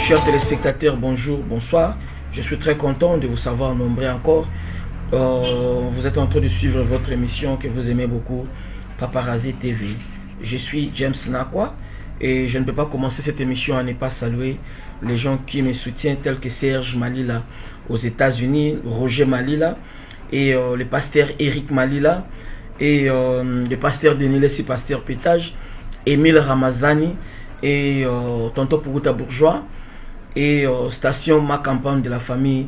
Chers téléspectateurs, bonjour, bonsoir. Je suis très content de vous savoir nombreux encore. Vous êtes en train de suivre votre émission que vous aimez beaucoup, Paparazzi TV. Je suis James Nakwa et je ne peux pas commencer cette émission à ne pas saluer les gens qui me soutiennent, tels que Serge Malila aux États-Unis, Roger Malila et le pasteur Eric Malila et le pasteur Denis Lessi, pasteur Pétage, Émile Ramazani et Tonton Puguta Bourgeois et station Ma Campagne de la famille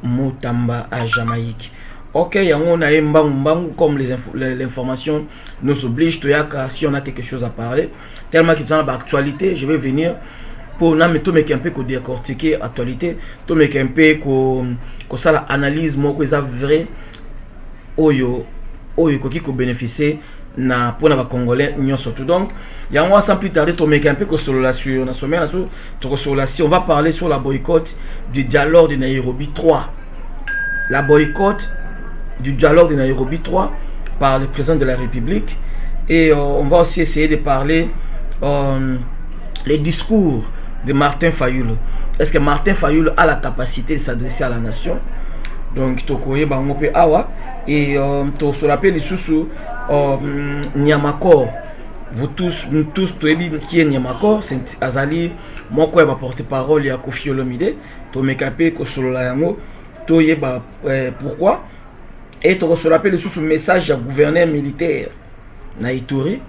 Moutamba à Jamaïque. Ok, on a un comme l'information nous oblige, si on a quelque chose à parler, tellement qu'il y a une actualité, je vais venir pour nous mettre un peu décortiquer l'actualité, tout mettre un peu que ça l'analyse, moi que ça vrai, oyo qui bénéficier na pour les Congolais nous surtout. Donc il y a sans plus tarder to mettre un peu que sur la on va parler sur la boycott du dialogue de Nairobi 3. La boycott du dialogue de Nairobi 3 par le président de la République et on va aussi essayer de parler les discours de Martin Fayulu. Est-ce que Martin Fayulu a la capacité de s'adresser à la nation? Donc tokoye bangope awa et to se rappelle sous Niamakor. Vous tous qui est Niamakor, c'est Azali moko ya porte-parole ya Koffi Olomide to mekape ko solo la yango to yeba pourquoi et to se rappelle sous message ya gouverneur militaire na Ituri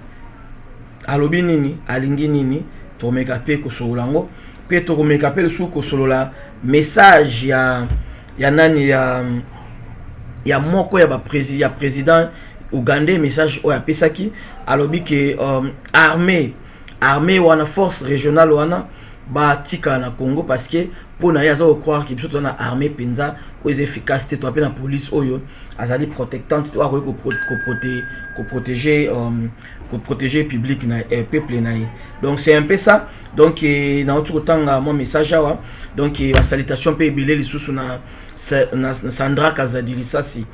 alobi nini alingi nini to mekape ko solo lango pe to mekape sous ko solo la message ya nani ya moko ya président Ougandais message oya pesaki alobi ke armée wana force régionale wana ba tika na Congo parce que pour na yaza croire que biso na armée penza aux efficacité to apena police oyo azali protectante to ko protéger public na peuple na. Donc c'est un peu ça. Donc na autre temps mon message awa donc la salutation pe bilé lisusu na Sandra Kazadi lisasi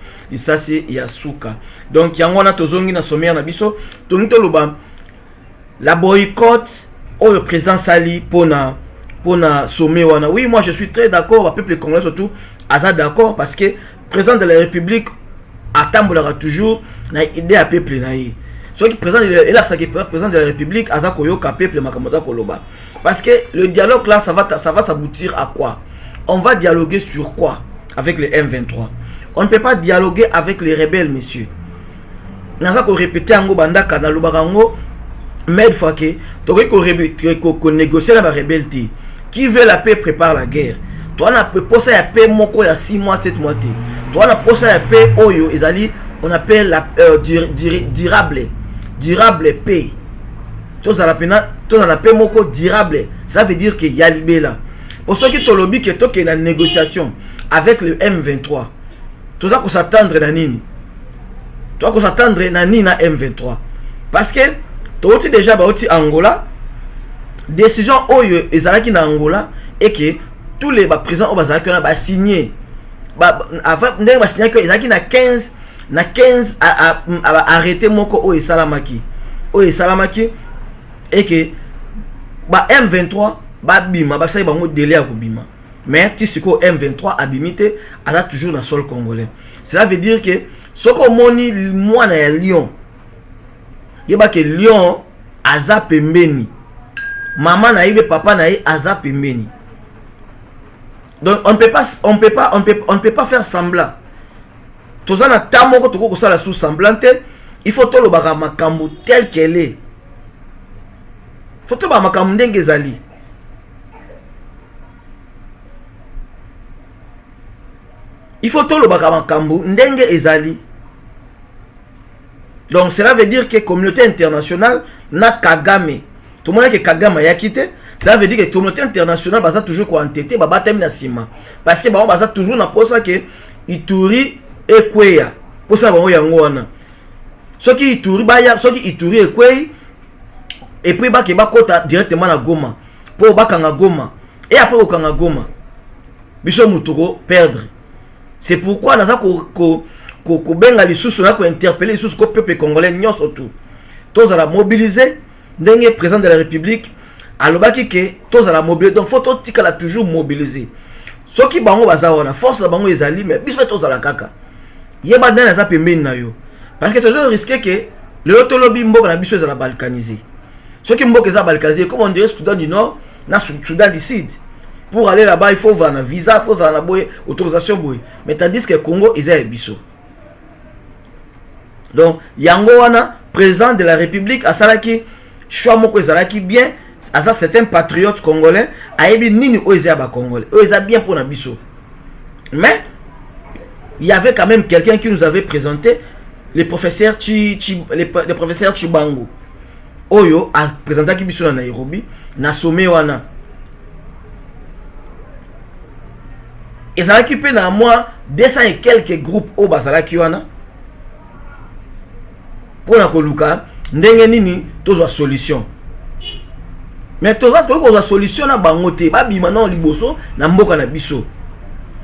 ya suka. Donc yango na tozongi na sommaire na biso tonito loba la boycott au président Sali pona sommet wana. Oui, moi je suis très d'accord, le peuple congolais surtout aza d'accord parce que président de la République atambolera toujours na idée à peuple na yi. Ce qui président de la République aza koyoka peuple makamota koloba. Parce que le dialogue là ça va s'aboutir à quoi? On va dialoguer sur quoi? Avec les M23. On ne peut pas dialoguer avec les rebelles, messieurs. N'a pas répéter en bandaka na lubarango mais fois que tu négocier la rebelle. Qui veut la paix prépare la guerre. Toi on peut poser la paix moko ya 6 mois 7 mois. Toi on a posé la paix oyo ezali on appelle la durable paix. Toi ça la paix moko durable. Ça veut dire que y a libé là. Pour ceux qui te lobby que toi qui la négociation avec le M23. Tout ça qu'on s'attendre na nini. Toi qu'on s'attendre na nini na M23. Parce que toi aussi déjà ba aussi Angola décision oyo ezalaki na Angola et que tous les présidents bazalaki na ba signé avant ndenge ba signé que ezalaki na 15 à arrêter moko oyo salamaki et que ba M23 ba bima ba sai bango délai à bima. Mais Tisiko M23 abimité a toujours dans le sol congolais. Cela veut dire que ce qu'on moni moi na Lyon, il y a que Lyon aza pembeni, maman naïve papa naïve aza pembeni. Donc on ne peut pas faire semblant. Tout ça na tamoko to ko sala sous semblante, il faut to lo baka makambo tel qu'elle est. Faut to ba makambo ndenge zali. Il faut tout le bakamakambou ndenge ezali. Donc cela veut dire que la communauté internationale n'a Kagame. Tout le monde que Kagame a quitté. Cela veut dire que la communauté internationale va toujours entêter, va battre na sima. Parce que va toujours na posa que Ituri et Kweya. Pour ça va yango wana. Ce qui Ituri baya, ce qui Ituri et Kweya et puis ba ke ba kota directement na Goma. Pour ba kanga Goma. Et après au kanga Goma. Biso mutoko perdre. C'est pourquoi nous avons interpellé le peuple congolais. Tous ont mobilisé le président de la République alobaki ke tozala mobiliser, donc faut totikala toujours mobiliser. Soki bango bazawana force la bango ezali mais biso tozala kaka yeba ndana za pembeni na yo parce que toujours risquer que le lotolobi mboka na biso ezala balkanisé. Soki mboka ezala balkanisé comme on dirait Soudan du Nord na Soudan du Sud, pour aller là-bas il faut avoir un visa, il faut avoir une autorisation boy, mais tandis que Congo ezala biso. Donc yango wana président de la République asalaki choix moko ezalaki bien. C'est un patriote congolais. Ayebi nini oeza ba congolais. Oeza bien pour Nabiso. Mais il y avait quand même quelqu'un qui nous avait présenté le professeur le professeur Chibango. Oyo a présenté qui biso na Nairobi na sommet wana. Et ça a occupé dans moi 200 et quelques groupes au bazalaki wana. Pour na koluka ndenge nini tozwa solution. Mais tout ça, tu as solution à bangote, babi maintenant liboso, na mboka na biso.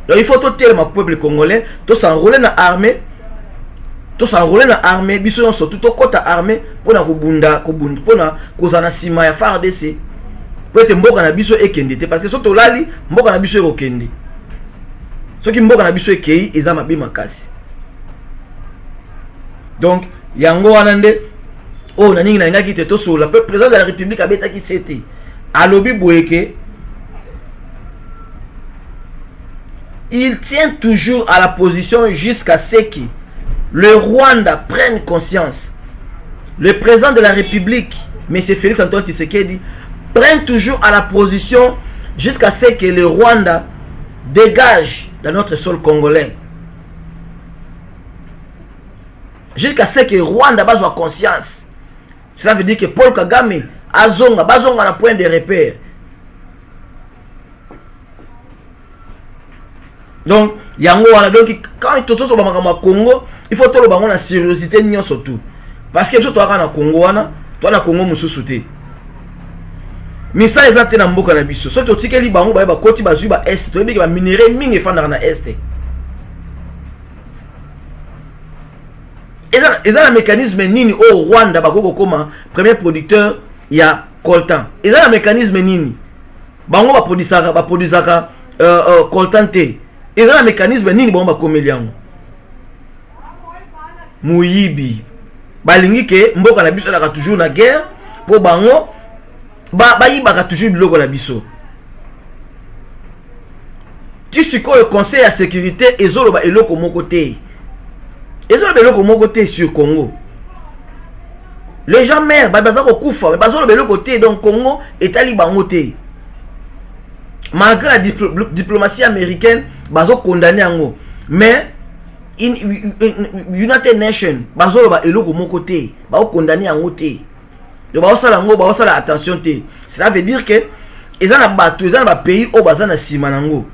Donc il faut tout tel ma peuple congolais, tout s'enrôler dans l'armée, biso surtout tout côté armée pour na kubunda, pour na kozana sima ya FARDC. Pour être mboka na biso ekende, parce que surtout lali mboka na biso ekende. Ce qui mboka na biso ekei ezama bi makasi. Donc yango wanande oh naningi na ngaki te to so le président de la République a beta qui c'était alobi boyeke il tient toujours à la position jusqu'à ce que le Rwanda prenne conscience. Le président de la République M. Félix Antoine Tshisekedi prenne toujours à la position jusqu'à ce que le Rwanda dégage dans notre sol congolais, jusqu'à ce que le Rwanda base conscience. Cela veut dire que Paul Kagame azonga bazonga na point de repère. Donc yango wana donc quand il tozo sur bamaka Congo, il faut tolo bango na sérieuxité nyo surtout. Parce que surtout na Congo wana, to na Congo mususu te. Misa ezate na mboka na biso. So to tikeli bango ba koti bazui ba est, to yebi ba minerai mingi fanda na est. Et ça, le mécanisme nini au Rwanda bakoko koma premier producteur il y a coltan. Et ça, le mécanisme nini bango ba produisaka coltan te. Et ça, le mécanisme nini bango ba komeliango muyibi balingi ke mboka na biso na toujours na guerre pour bango ba yibaka toujours biloko na biso. Tu sais quoi le conseil à sécurité ezoloba eloko moko te. Et ça, le côté sur Congo. Les gens meurent, mais le côté donc Congo est allé bangoté. Malgré la diplomatie américaine, bazo condamné ango. Mais United Nations, bazo est le côté, bazo condamné ango té. Donc bazo sala ango, bazo sala attention té. Cela veut dire que ils ont battu, ils ont pays au bazan na simanango.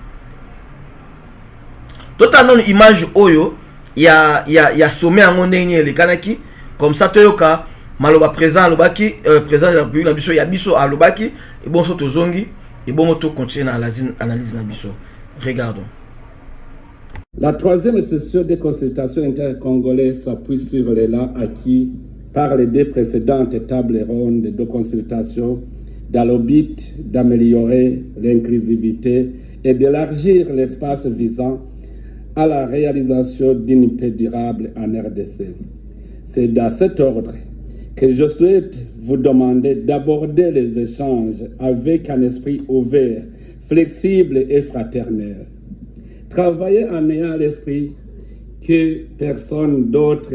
Totalement image oyo. Il y a sommet en mondé les kanaki comme ça toyoka maloba présent lobaki président de la République na biso ya biso a lobaki et bon soto zongi et bon moto continuer dans l'analyse na biso. Regardons. La troisième session des consultations intercongolaises s'appuie sur l'élan acquis par les deux précédentes tables rondes de consultation dans le but d'améliorer l'inclusivité et d'élargir l'espace visant à la réalisation d'une paix durable en RDC. C'est dans cet ordre que je souhaite vous demander d'aborder les échanges avec un esprit ouvert, flexible et fraternel. Travaillez en ayant à l'esprit que personne d'autre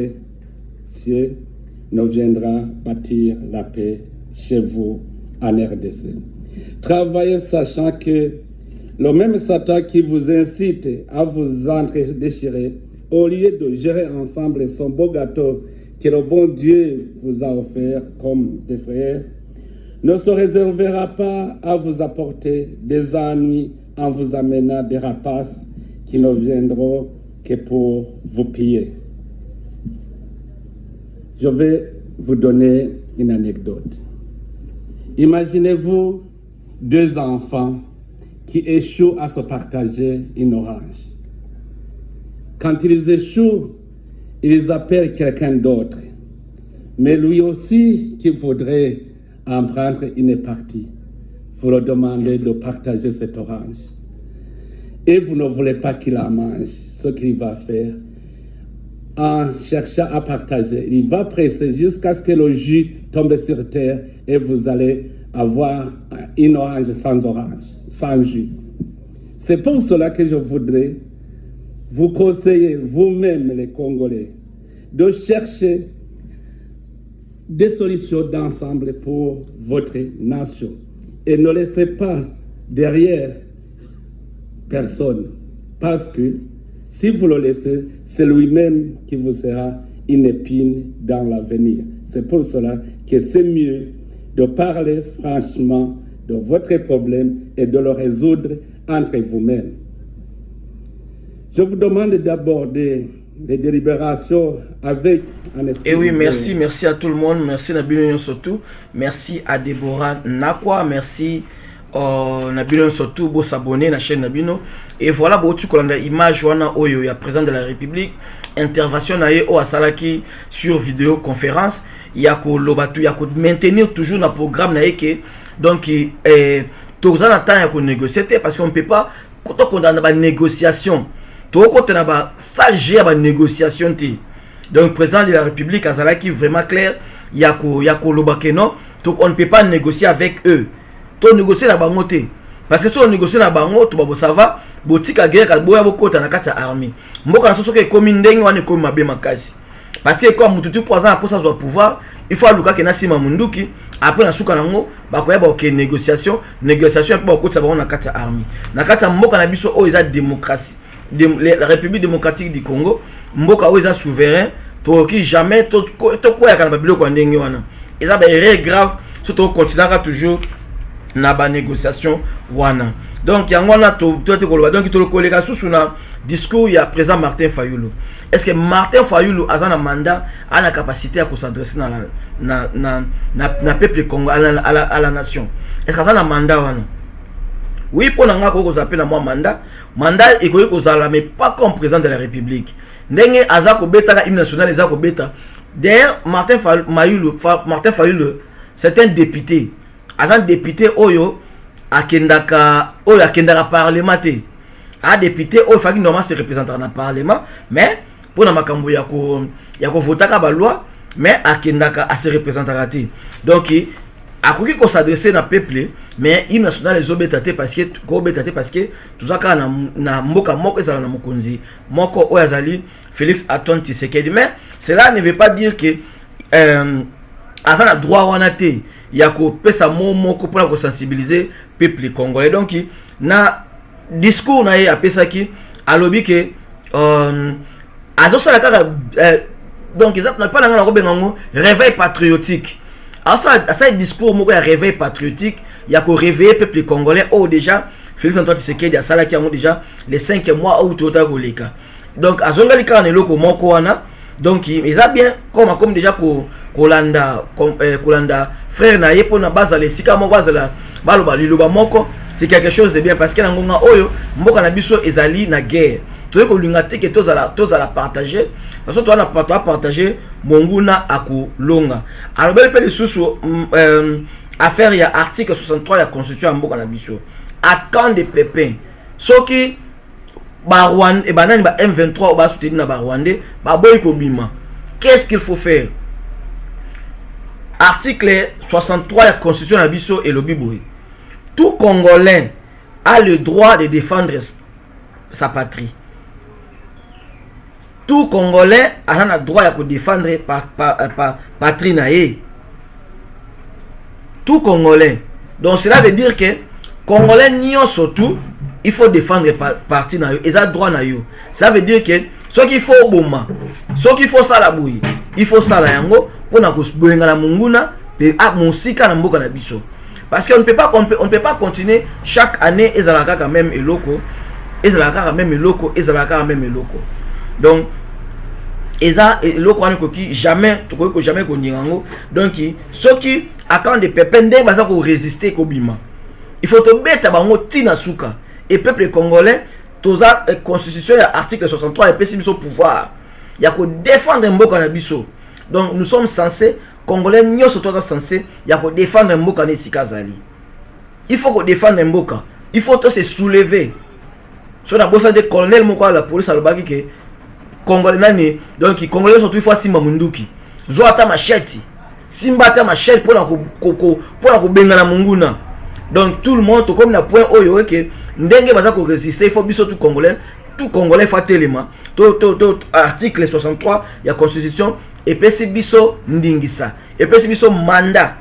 ne viendra bâtir la paix chez vous en RDC. Travaillez sachant que le même Satan qui vous incite à vous entre-déchirer, au lieu de gérer ensemble son beau gâteau que le bon Dieu vous a offert comme des frères, ne se réservera pas à vous apporter des ennuis en vous amenant des rapaces qui ne viendront que pour vous piller. Je vais vous donner une anecdote. Imaginez-vous deux enfants qui échouent à se partager une orange. Quand ils échouent, ils appellent quelqu'un d'autre, mais lui aussi qui voudrait en prendre une partie. vous leur demandez de partager cette orange. Et vous ne voulez pas qu'il la mange. Ce qu'il va faire, en cherchant à partager, il va presser jusqu'à ce que le jus tombe sur terre et vous allez avoir une orange, sans jus. C'est pour cela que je voudrais vous conseiller, vous-même les Congolais, de chercher des solutions d'ensemble pour votre nation. Et ne laissez pas derrière personne. Parce que si vous le laissez, c'est lui-même qui vous sera une épine dans l'avenir. C'est pour cela que c'est mieux de parler franchement de votre problème et de le résoudre entre vous-mêmes. Je vous demande d'aborder les délibérations avec un esprit. Et oui, merci à tout le monde. Merci Nabino surtout. Merci à Déborah Nakwa. Merci Nabino surtout pour s'abonner à la chaîne Nabino. Et voilà, tu as l'image il y a président de la République. Intervention au Asalaki sur vidéoconférence. Il y a maintenir toujours le programme. Donc, tout ça, il y a négocier parce qu'on ne peut pas, quand on a une négociation, tout quand on a une négociation. Donc, le président de la République, Azalaki, vraiment clair, il y a non, donc on ne peut pas négocier avec eux. Tu négocier la banque, parce que si on négocie la banque, tu vas savoir, boutique à guerre, à boire beaucoup, tu as une armée. Moi, quand je suis comme une dingue, on est comme ma makasi. Parce que comme tout 3 ans après ça soit pouvoir, il faut que que Nassima Munduki après na suka nango ba ko yeba ke négociation après ba ko tsaba na kata army na kata mboka na biso o eza démocratie la République démocratique du Congo mboka o eza souverain to ki jamais to ko ya kana babilo ko ndenge wana eza ba erreur grave surtout continuera toujours na ba négociation wana donc yango na to ko donc to ko leka sous na discours ya président Martin Fayulu. Est-ce que Martin Fayulu a un mandat, a la capacité à s'adresser na peuple Congo, à la nation? Est-ce qu'il a un mandat? Oui, pour nous appeler un mandat. Mandat est mais pas comme président de la République. N'est-ce pas beta hymne national ezako beta. D'ailleurs, Martin Fayulu, c'est un député. Un député oyo akendaka parlementaire. Un député oyo faki normalement se représenter dans le parlement, mais pour na makambo ya ko voter ka loi mais akendaka a se représenter. Donc akoki ko s'adresser na peuple mais hymne national les obetate parce que tout ça na mboka moko ezala na mokonzi moko oyazali Félix Antoine Tshisekedi. Mais cela ne veut pas dire que avant la droit wana te ya ko pesa moko pour sensibiliser peuple congolais. Donc na discours na ye apesaki alobi ke azosala kaka donc ils n'a pas na robengango réveil patriotique. Alors ça discours moko ya réveil patriotique ya ko réveiller peuple congolais déjà Félix Antoine Tshisekedi a salaki yango déjà les 5 mois ou tout koleka. Donc azongali kaka na eloko moko wana donc ils a bien comme déjà kolanda frère na ye pona bazala sika moko bazala baloba liloba moko. C'est quelque chose de bien parce que nangonga oyo mboka na biso ezali na guerre. Tu ko linga te que tous à la partager parce que toi na partager monguna akulonga. Alors bel pe lisusu affaire ya article 63 ya constitution mboka na biso. Attend des pépins. Soki ba Rwanda et banani ba M23 ba soutenir na ba Rwandais ba boy ko bima. Qu'est-ce qu'il faut faire? Article 63 la constitution na biso et le biboui. Tout Congolais a le droit de défendre sa patrie. Tout Congolais a le droit de défendre patrie naé. Tout Congolais. Donc cela veut dire que Congolais n'y surtout il faut défendre partie naé. Ils ont droit naé. Ça veut dire que ce qu'il faut au boma, ce qu'il faut ça la bouille, il faut ça la yango pour na kusbenga la munguna pe a musika na mboka na biso. Parce qu'on ne peut pas continuer chaque année et ça quand même et loco et ça quand même et loco et ça quand même et loco. Donc et ça et loco on qui jamais konyango. Donc ceux qui attendent des pépins ba ça ko résister ko bima. Il faut te mettre bango tina suka et peuple congolais toza constitution article 63 et pessimis au pouvoir. Il y a ko défendre mboka na biso. Donc nous sommes censés Congolais n'y sont tous censés, il y a pour défendre Mboka Nesika Zali. il faut qu'on défende Mboka. Il faut se soulever. Si on a besoin de colonel Moko la police à l'obaki que Congolais nani, donc les Congolais sont toujours Simba Munduki. Zoata machette. Simba ta machette pour la bengana munguna. Donc tout le monde comme na point oyo que ndenge baza ko résister, il faut biso tout Congolais fa telema. Tout article 63 ya constitution et puis c'est biso ndingisa. Et puis c'est biso mandat.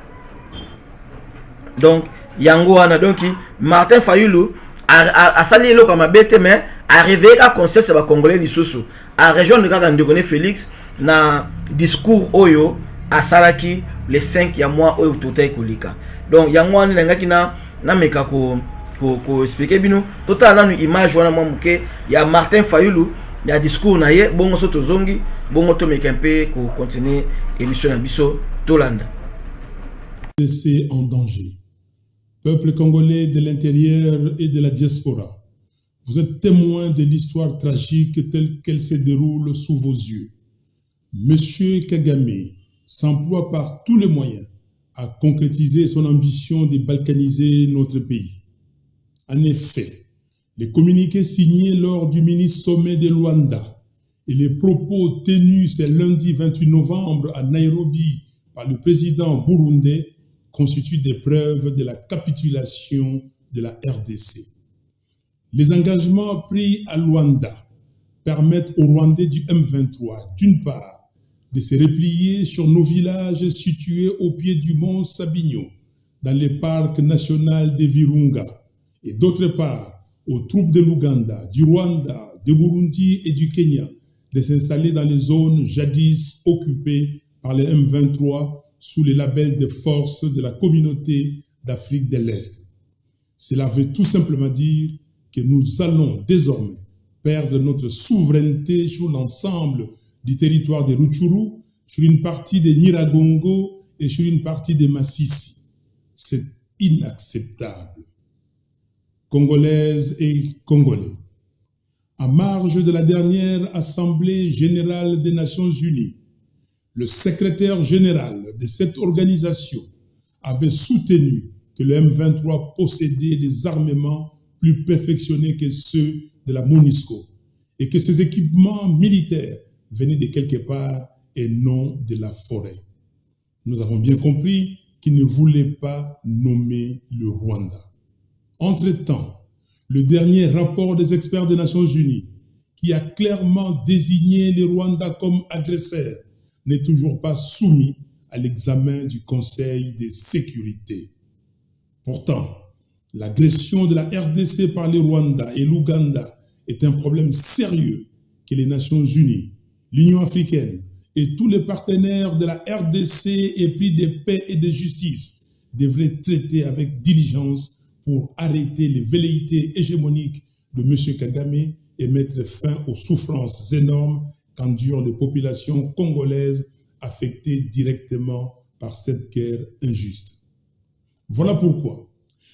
Donc yango wana donc Martin Fayulu a sali lo comme bête mais a réveillé la conscience ba Congolais lisusu. A région de Kaka Ndekone Félix na discours oyo a salaki les 5 ya mois oyo totai kolika. Donc yango wana ngaki na meka ko expliquer bino total na image wana mamuke ya Martin Fayulu ya discours na ye bongo soto zongi bongo to meka mpe ko continuer émission na biso Tolanda. C'est en danger. Peuple congolais de l'intérieur et de la diaspora, vous êtes témoins de l'histoire tragique telle qu'elle se déroule sous vos yeux. Monsieur Kagame s'emploie par tous les moyens à concrétiser son ambition de balkaniser notre pays. En effet, les communiqués signés lors du mini-sommet de Luanda et les propos tenus ce lundi 28 novembre à Nairobi par le président burundais constituent des preuves de la capitulation de la RDC. Les engagements pris à Luanda permettent aux Rwandais du M23, d'une part, de se replier sur nos villages situés au pied du mont Sabinyo, dans le parc national de Virunga, et d'autre part, aux troupes de l'Ouganda, du Rwanda, du Burundi et du Kenya, de s'installer dans les zones jadis occupées par les M23 sous le label de forces de la communauté d'Afrique de l'Est. Cela veut tout simplement dire que nous allons désormais perdre notre souveraineté sur l'ensemble du territoire de Rutshuru, sur une partie de Nyiragongo et sur une partie de Massissi. C'est inacceptable. Congolaises et Congolais, en marge de la dernière Assemblée générale des Nations Unies, le secrétaire général de cette organisation avait soutenu que le M23 possédait des armements plus perfectionnés que ceux de la MONUSCO et que ces équipements militaires venaient de quelque part et non de la forêt. Nous avons bien compris qu'il ne voulait pas nommer le Rwanda. Entre-temps, le dernier rapport des experts des Nations Unies, qui a clairement désigné le Rwanda comme agresseur, n'est toujours pas soumis à l'examen du Conseil de sécurité. Pourtant, l'agression de la RDC par le Rwanda et l'Ouganda est un problème sérieux que les Nations Unies, l'Union africaine et tous les partenaires de la RDC épris de paix et de justice devraient traiter avec diligence pour arrêter les velléités hégémoniques de M. Kagame et mettre fin aux souffrances énormes qu'endurent les populations congolaises affectées directement par cette guerre injuste. Voilà pourquoi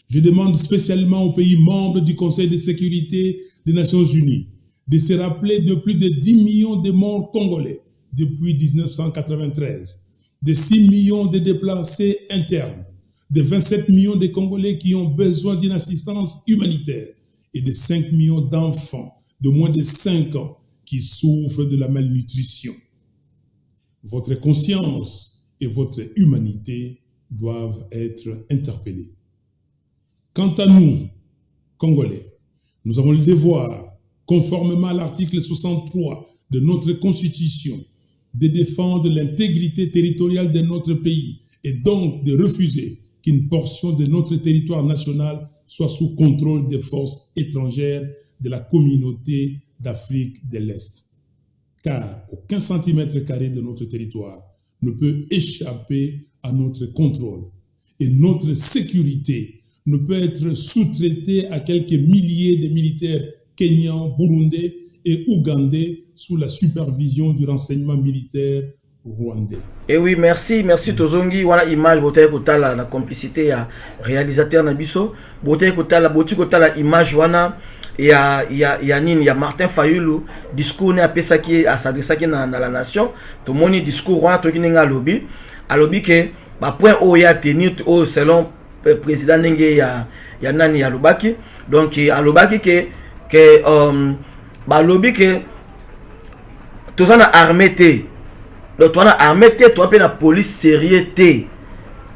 je demande spécialement aux pays membres du Conseil de sécurité des Nations Unies de se rappeler de plus de 10 millions de morts congolais depuis 1993, de 6 millions de déplacés internes, de 27 millions de Congolais qui ont besoin d'une assistance humanitaire et de 5 millions d'enfants de moins de 5 ans qui souffrent de la malnutrition. Votre conscience et votre humanité doivent être interpellées. Quant à nous, Congolais, nous avons le devoir, conformément à l'article 63 de notre Constitution, de défendre l'intégrité territoriale de notre pays et donc de refuser qu'une portion de notre territoire national soit sous contrôle des forces étrangères de la communauté d'Afrique de l'Est. Car aucun centimètre carré de notre territoire ne peut échapper à notre contrôle et notre sécurité ne peut être sous-traitée à quelques milliers de militaires kenyans, burundais et ougandais sous la supervision du renseignement militaire rwandais. Et oui, merci Tozongi. Wana image botaye kotala la complicité ya réalisateur Nabiso. Botaye kotala image wana ya nini ya Martin Fayulu discours ne apesa ki s'adressa ki na la nation. To moni discours wana to kinenga alobi que ba point o ya tenir o selon président Nenge ya nani ya Lobaki. Donc à Lobaki que balobi que tous en armé té. Donc toi na armé té, toi pe na police sérieux té.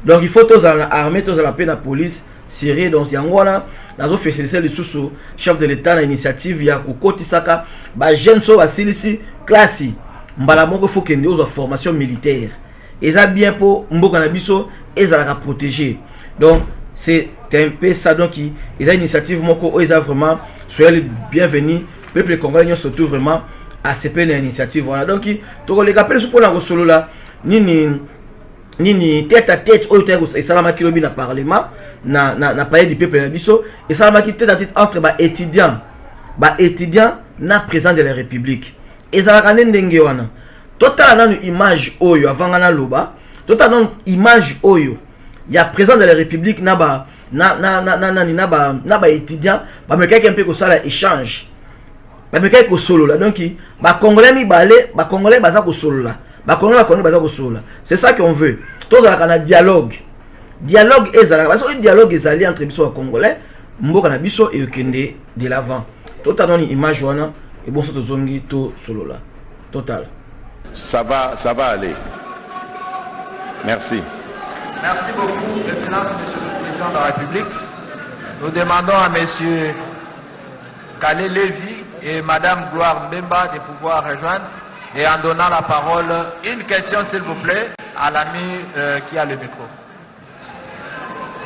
Donc il faut tous en armé, tous en la peine la police sérieux. Donc yangona nazo féliciter le sous chef de l'état na initiative ya kokoti saka ba jeune so basilisi classe mbala moko faut que nous formation militaire. Et ça bien pour mboka na biso ezalaka protéger. Donc c'est un peu ça. Donc il y a une initiative moko ils a vraiment soyez les bienvenus peuple congolais surtout vraiment à cette initiative. Voilà donc to les rappels sur pour la solo là nini tête à tête et salama kilobi na parlement na palais du peuple na biso et salama qui tête à tête entre étudiants na président de la République et ça va ndenge wana total na image oyo avant na loba total na image oyo ya président de la République na ba étudiant ba me quelqu'un peu ko sala échange ba me quelque solo là donc ba congolais mi balé ba congolais baza ko solo là ba congolais baza ko solo là c'est ça qu'on veut tous la kana dialogue ezala parce que dialogue ezali entre biso ba congolais mboka na biso et okende de l'avant total na image wana et bon soto zongi to solo là total ça va aller. Merci. Merci beaucoup, Excellence, Monsieur le Président de la République. Nous demandons à Monsieur Kale Lévy et Madame Gloire Mbemba de pouvoir rejoindre et en donnant la parole, une question s'il vous plaît, à l'ami qui a le micro.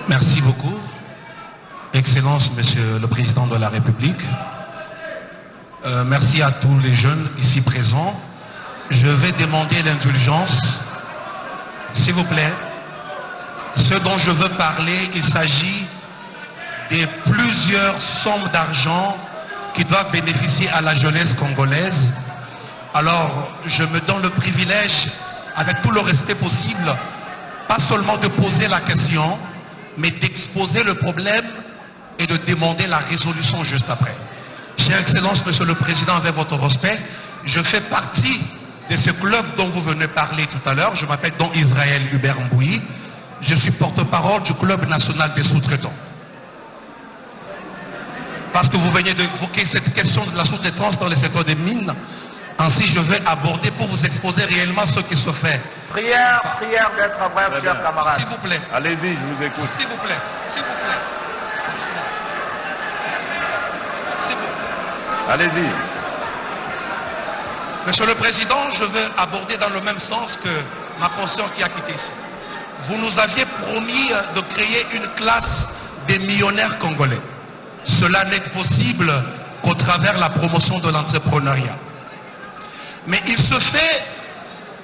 Merci beaucoup. Excellence, Monsieur le Président de la République. Merci à tous les jeunes ici présents. Je vais demander l'indulgence, s'il vous plaît. Ce dont je veux parler, il s'agit de plusieurs sommes d'argent qui doivent bénéficier à la jeunesse congolaise. Alors, je me donne le privilège, avec tout le respect possible, pas seulement de poser la question, mais d'exposer le problème et de demander la résolution juste après. Chère Excellence, Monsieur le Président, avec votre respect, je fais partie de ce club dont vous venez parler tout à l'heure. Je m'appelle Don Israël Hubert Mbouyi. Je suis porte-parole du Club national des sous-traitants. Parce que vous venez d'évoquer cette question de la sous-traitance dans le secteur des mines, ainsi je vais aborder pour vous exposer réellement ce qui se fait. Prière d'être bref, chers camarades. S'il vous plaît. Allez-y, je vous écoute. S'il vous plaît. S'il vous plaît. S'il vous plaît. Allez-y. Monsieur le Président, je vais aborder dans le même sens que ma conscience qui a quitté ici. Vous nous aviez promis de créer une classe des millionnaires congolais. Cela n'est possible qu'au travers la promotion de l'entrepreneuriat. Mais il se fait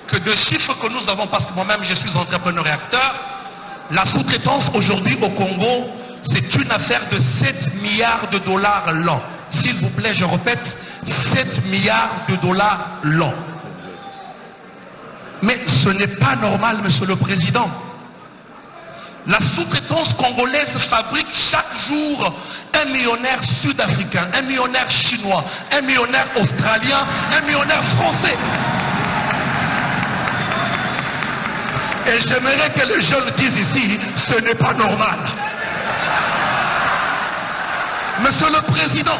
que de chiffres que nous avons, parce que moi-même je suis entrepreneur et acteur, la sous-traitance aujourd'hui au Congo, c'est une affaire de 7 milliards de dollars l'an. S'il vous plaît, je répète, 7 milliards de dollars l'an. Mais ce n'est pas normal, Monsieur le Président. La sous-traitance congolaise fabrique chaque jour un millionnaire sud-africain, un millionnaire chinois, un millionnaire australien, un millionnaire français. Et j'aimerais que les jeunes disent ici, ce n'est pas normal. Monsieur le Président,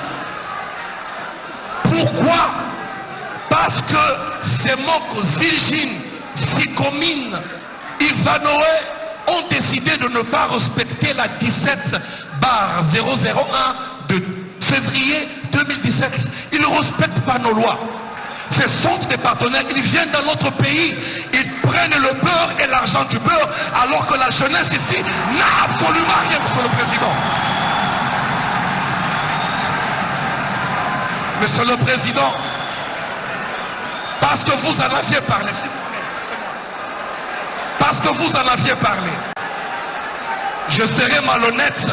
pourquoi? Parce que ces mots Zilgin, Sikomine, Ivanoé ont décidé de ne pas respecter la 17/001 de février 2017. Ils ne respectent pas nos lois. Ce sont des partenaires, ils viennent dans notre pays, ils prennent le beurre et l'argent du beurre, alors que la jeunesse ici n'a absolument rien, Monsieur le Président. Monsieur le Président, parce que vous en aviez parlé, s'il vous plaît. Parce que vous en aviez parlé, je serais malhonnête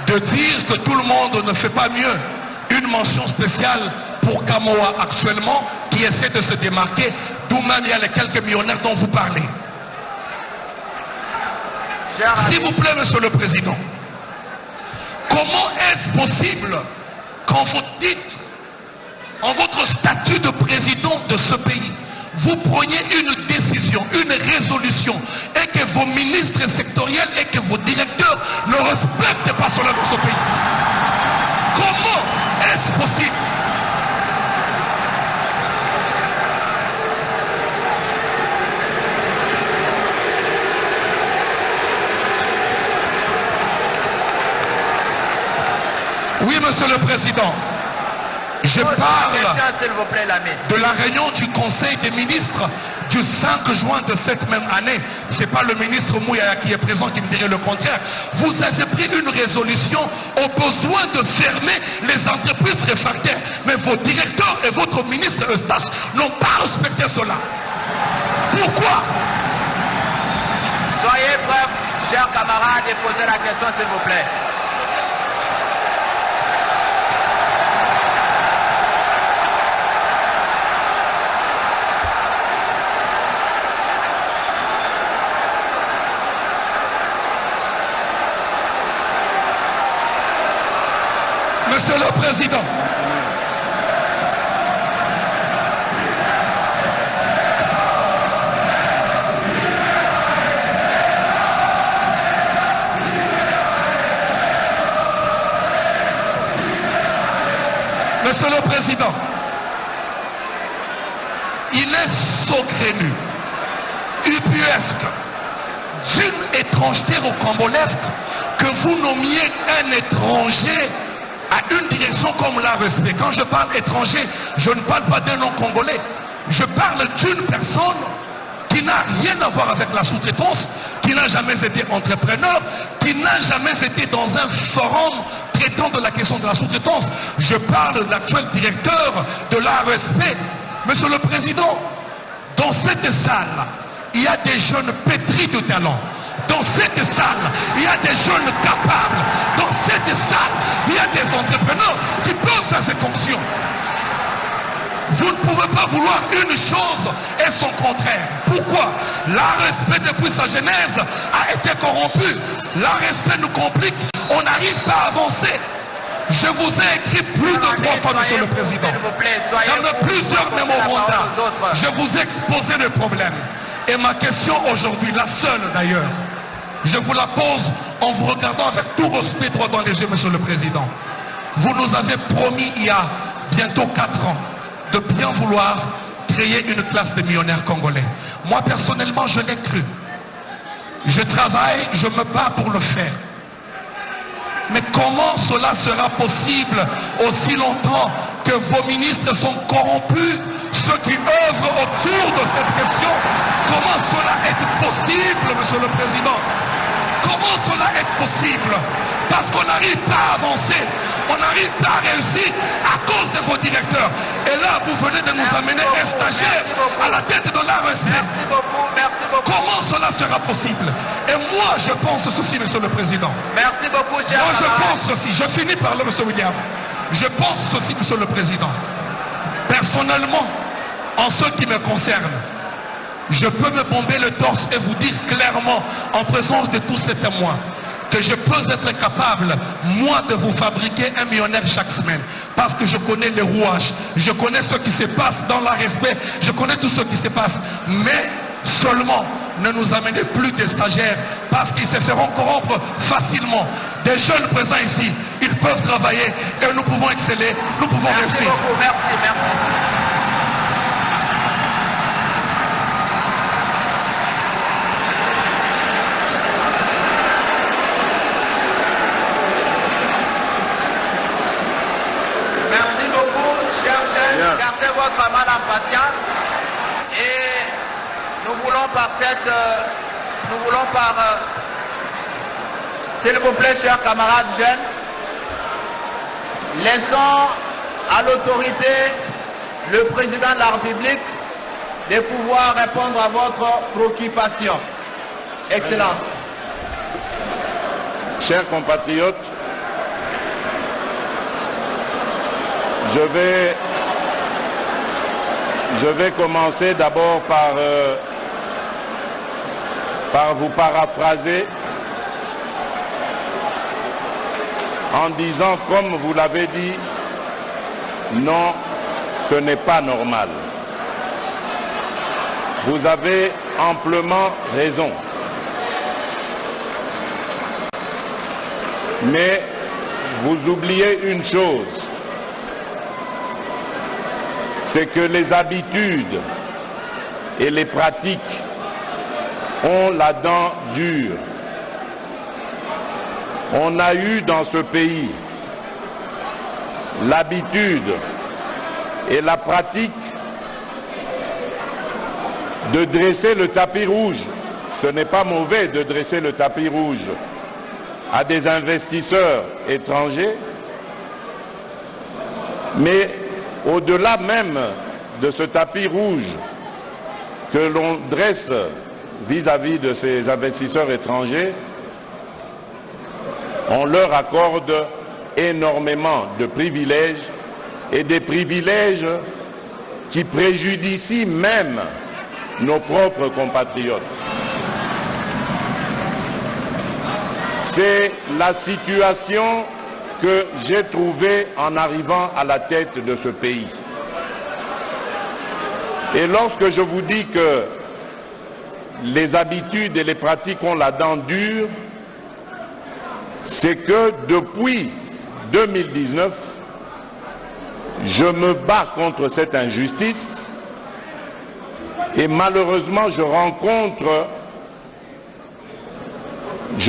de dire que tout le monde ne fait pas mieux. Une mention spéciale pour Kamoa actuellement, qui essaie de se démarquer, d'où même il y a les quelques millionnaires dont vous parlez. S'il vous plaît, Monsieur le Président, comment est-ce possible quand vous dites, en votre statut de président de ce pays, vous preniez une décision, une résolution, et que vos ministres sectoriels et que vos directeurs ne respectent pas cela dans ce pays. Comment est-ce possible? Oui, Monsieur le Président, je parle de la réunion du Conseil des ministres du 5 juin de cette même année. Ce n'est pas le ministre Mouyaya qui est présent qui me dirait le contraire. Vous avez pris une résolution au besoin de fermer les entreprises réfractaires. Mais vos directeurs et votre ministre Eustache n'ont pas respecté cela. Pourquoi? Soyez prêts, chers camarades, et posez la question, s'il vous plaît. Monsieur le Président, Monsieur le Président, il est saugrenu, ubuesque, d'une étrangeté rocambolesque que vous nommiez un étranger à une direction comme l'ARSP. Quand je parle étranger, je ne parle pas d'un nom congolais. Je parle d'une personne qui n'a rien à voir avec la sous-traitance, qui n'a jamais été entrepreneur, qui n'a jamais été dans un forum traitant de la question de la sous-traitance. Je parle de l'actuel directeur de l'ARSP. Monsieur le Président, dans cette salle, il y a des jeunes pétris de talent. Dans cette salle, il y a des jeunes capables. Dans cette salle, il y a des entrepreneurs qui peuvent faire ces fonctions. Vous ne pouvez pas vouloir une chose et son contraire. Pourquoi? L'ARSP depuis sa genèse a été corrompu. L'ARSP nous complique. On n'arrive pas à avancer. Je vous ai écrit plus de 3 fois, Monsieur le Président. Dans plusieurs mémorandums, je vous ai exposé le problème. Et ma question aujourd'hui, la seule d'ailleurs, je vous la pose en vous regardant avec tout respect droit dans les yeux, Monsieur le Président. Vous nous avez promis il y a bientôt 4 ans de bien vouloir créer une classe de millionnaires congolais. Moi personnellement, je l'ai cru. Je travaille, je me bats pour le faire. Mais comment cela sera possible aussi longtemps que vos ministres sont corrompus, ceux qui œuvrent autour de cette question? Comment cela est possible, Monsieur le Président? Comment cela est possible? Parce qu'on n'arrive pas à avancer, on n'arrive pas à réussir à cause de vos directeurs. Et là, vous venez de nous amener un stagiaire à la tête de l'ARSP. Merci beaucoup. Comment cela sera possible? Et moi, je pense ceci, Monsieur le Président. Merci beaucoup, cher Moi, je camarade. pense ceci. Je finis par là, Monsieur William. Je pense ceci, Monsieur le Président. Personnellement, en ce qui me concerne, je peux me bomber le torse et vous dire clairement, en présence de tous ces témoins, que je peux être capable, moi, de vous fabriquer un millionnaire chaque semaine. Parce que je connais les rouages, je connais ce qui se passe dans l'ARSP, je connais tout ce qui se passe. Mais seulement, ne nous amenez plus des stagiaires, parce qu'ils se feront corrompre facilement. Des jeunes présents ici, ils peuvent travailler et nous pouvons exceller, nous pouvons Merci réussir. beaucoup, merci. Merci beaucoup, chers jeunes. Gardez votre mal en patience. Et nous voulons s'il vous plaît, chers camarades jeunes, laissons à l'autorité, le président de la République, de pouvoir répondre à votre préoccupation. Excellence. Chers compatriotes, je vais commencer d'abord par vous paraphraser en disant, comme vous l'avez dit, non, ce n'est pas normal. Vous avez amplement raison. Mais vous oubliez une chose, c'est que les habitudes et les pratiques ont la dent dure. On a eu dans ce pays l'habitude et la pratique de dresser le tapis rouge. Ce n'est pas mauvais de dresser le tapis rouge à des investisseurs étrangers, mais au-delà même de ce tapis rouge que l'on dresse vis-à-vis de ces investisseurs étrangers, on leur accorde énormément de privilèges et des privilèges qui préjudicient même nos propres compatriotes. C'est la situation que j'ai trouvée en arrivant à la tête de ce pays. Et lorsque je vous dis que les habitudes et les pratiques ont la dent dure, c'est que depuis 2019, je me bats contre cette injustice et malheureusement je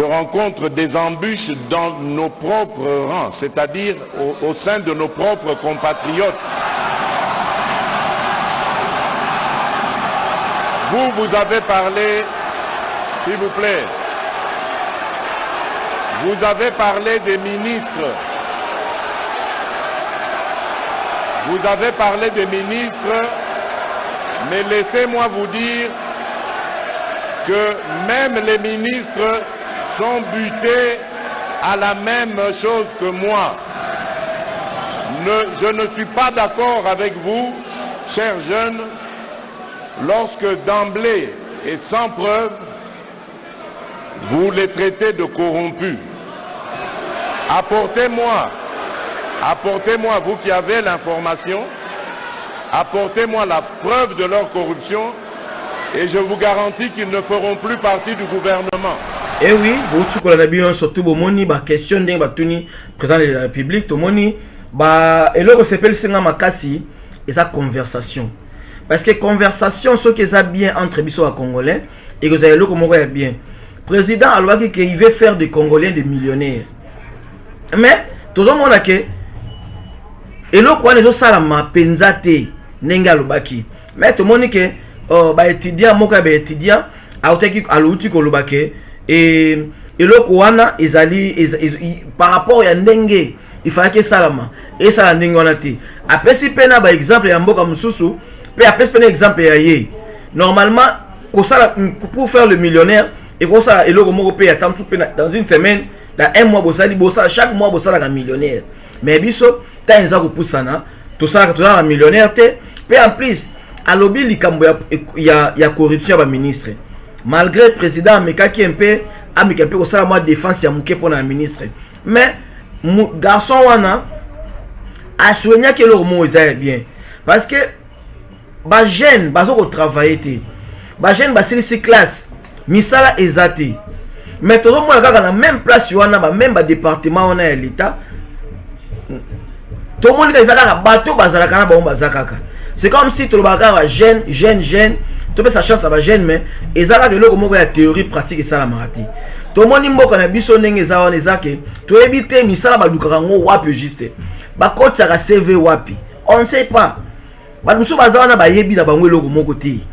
rencontre des embûches dans nos propres rangs, c'est-à-dire au sein de nos propres compatriotes. Vous avez parlé, s'il vous plaît, vous avez parlé des ministres. Vous avez parlé des ministres, mais laissez-moi vous dire que même les ministres sont butés à la même chose que moi. Je ne suis pas d'accord avec vous, chers jeunes, lorsque d'emblée et sans preuve, vous les traitez de corrompus. Apportez-moi, vous qui avez l'information, apportez-moi la preuve de leur corruption et je vous garantis qu'ils ne feront plus partie du gouvernement. Eh oui, vous surtout bomoni ba question ndenge batuni président de la République to moni ba eloko s'appelle singa makasi et sa conversation. Parce que conversation ce qui est bien entre biso et Congolais et que vous avez eloko moko bien. Président alobaki que il veut faire des Congolais des millionnaires. Mais tout le monde a que eloko wana ezosala mapenza te ndenge alobaki. Mais tout le monde que ba étudiant moko ba étudiant autaki aluti kolobake et eloko wana ezali par rapport ya ndenge il fallait que salama et ça ndenge wana te. Après si pena ba exemple ya mboka mususu pe après pena exemple ya ye. Normalement pour faire le millionnaire et comme ça eloko moko pe attend dans une semaine dans un mois bosali chaque mois bosala ka millionnaire. Mais biso ta nza ko poussana tout ça un millionnaire te pe en plus alobi likambo ya corruption ba ministre. Malgré le président Mekaki un peu au salaire moi défense ya muke pour un ministre. Mais garçon wana a soigné que le mot est bien parce que ba jeune bazo ko travailler te. Ba jeune ba sili classe misala ezate. Mais tout le monde a la même place wana ba même ba département wana ya l'état. Tout le monde ezaka bateau bazalaka na ba bazakaka. C'est comme si tout le monde jeune tu peux sa chance là jeune mais ezala que loko moko ya théorie pratique et ça la marati to moni mboka na biso ndenge ezawana ezake to ebite misala ba lukaka ngo wapi juste ba kotsa ka CV wapi on ne sait pas ba musu bazawana ba yebi na bango loko moko ti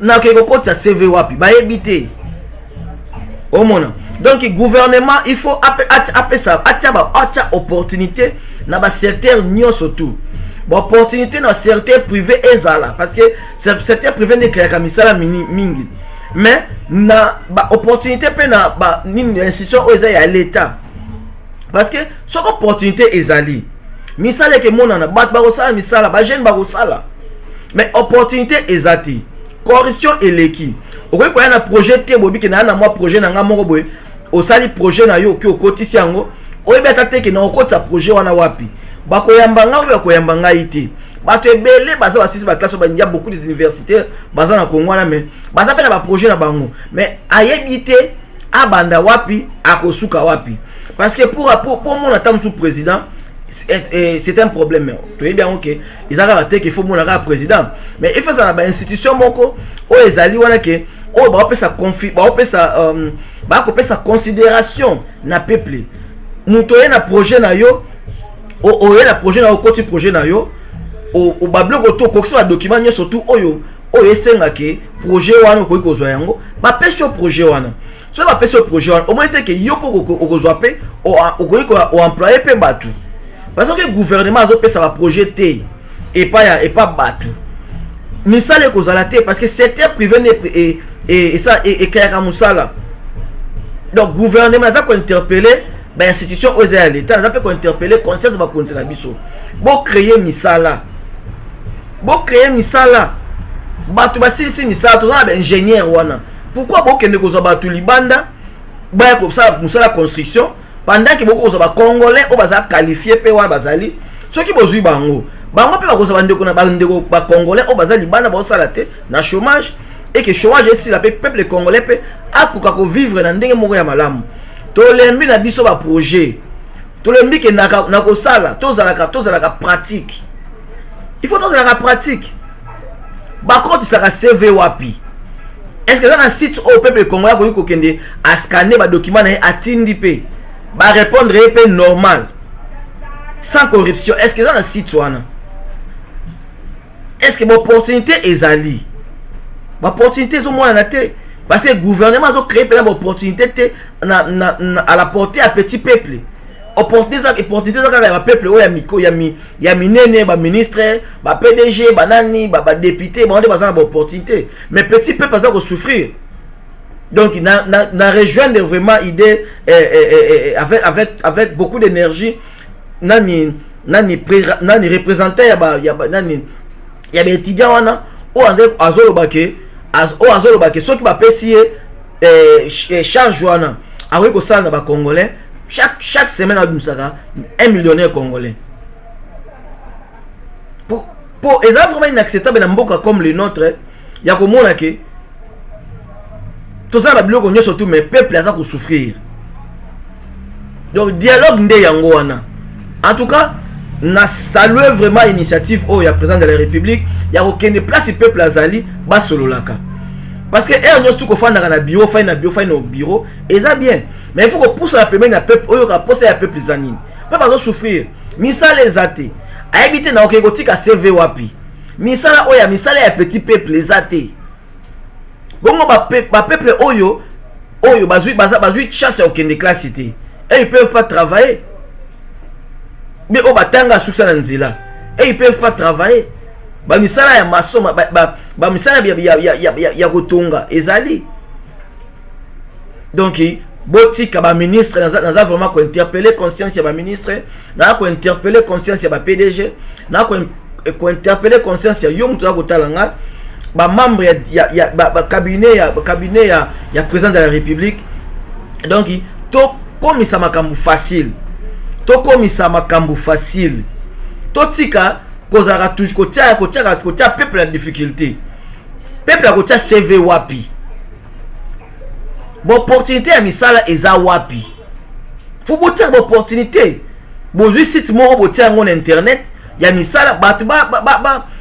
na ke ko kotsa CV wapi ba ebite au mona donc le gouvernement il faut appeler ça atia opportunité na ba secteur nyo surtout opportunité dans certains privés ezala parce que certains privés ne créent comme ça mingi mais na opportunité pe na ni institution oza ya l'état parce que ce opportunité ezali misala ke mona na ba ko sala misala ba jeune ba ko sala mais opportunité ezati corruption eleki okoki ko na projet te bobi ke na moi projet na nga moko boye osali projet na yo ki okotisi yango oyebeta te ke na okotsa projet wana wapi bakoyamba nga ou bakoyamba nga ite bato ebele baza basisi ba classe ba beaucoup des universités baza na Congo na mais baza pe na ba projet na bango mais ayebite abanda wapi akosuka wapi Parce que pour mon attente sous président, c'est un problème. Tu es bien ok. Ils ont raté qu'il faut mon président. Mais il faut ça dans l'institution moko où ils allaient wana que oh bah on peut ça conflit, bah on peut ça considération na peuple. Mutoye na projet na yo, oye na projet na côté projet na yo, au bablo ko to ko so document nyo surtout oyo esenga ke projet wana ko ko zo yango, ba pêche projet wana. So ba pêche projet wana, au moins te que yo ko zo pe o ko employer pe batu. Parce que le gouvernement a fait ça projet T et pas battu. Mais ça les causes à la T parce que secteur privé et ça et Kayaka Moussala. Donc le gouvernement a interpellé l'institution aux l'État, a interpellé conscience va continuer biso. Bon créer misala. Bon créer misala. Batu ba si misala to na ingénieur wana. Pourquoi bon kende ko zo batu libanda? Ba ko ça Moussala construction. Pendant que beaucoup de Congolais ont qualifié pe wana bazali ceux qui bozui bango pe bakoza bandeko na bandeko ba Congolais au bazali bana ba salate na chômage et que chômage ici la peuple congolais pe akoka ko vivre na ndenge moko ya malamu to lembi na biso ba projet to lembi ke na ko sala to zalaka pratique il faut to zalaka pratique ba ko tisaka CV wapi est-ce que dans un site au peuple congolais ko kende a scanner ba document na atindi pe va répondre normal sans corruption. Est-ce que ça un citoyen? Est-ce que l'opportunité est ali? L'opportunité au moins parce que le gouvernement a créé une opportunité à la portée à petit peuple. Opportunité à la peuple où il y a minene, ministre, PDG, banani, député, on a des opportunités. Mais petit peuple va souffrir. Donc, il a rejoindre vraiment idée avec beaucoup d'énergie. Nani représentant il y a des étudiants ou avec azolobake ceux qui va payer charge wana avec au sein de Congolais chaque semaine à Dumsaka 1 millionnaire congolais. Pour et ça vraiment inacceptable dans mboka comme le nôtre. Il y a comme on que tout ça, surtout mais peuple a souffrir. Donc dialogue nde yango wana. En tout cas, na salué vraiment l'initiative où il y a président de la République, il y a aucune place le peuple azali ba sololaka. Parce que et on tout ko fanda na bureau, au bureau, et ça bien. Mais il faut qu'on pousse la première na peuple, oyo ka poser la peuple zanini. Pas pas souffrir. Misala les athées. A éviter na okegotika CV wapi. Misala oya misala ya petit peuple les athées. Bon, peuple oyo bazui chance aucune de classe cité. Et ils peuvent pas travailler. Mais au batanga succès dans nzela. Et ils peuvent pas travailler. Ba misala ya maso ba misala ya kotonga ezali. Donc botika ba ministre naza vraiment ko interpeller conscience ya ba ministre, na ko interpeller conscience ya ba PDG, na ko interpeller conscience ya yo mutu ya kotalanga. Ba membre ya cabinet ya président de la République. Donc to komisa makambu facile to tika kozaka touche kotia peuple la difficulté peuple a kotia CV wapi bon opportunité ya misala eza wapi faut botia opportunité bozui site moko botia ngo na internet ya misala batu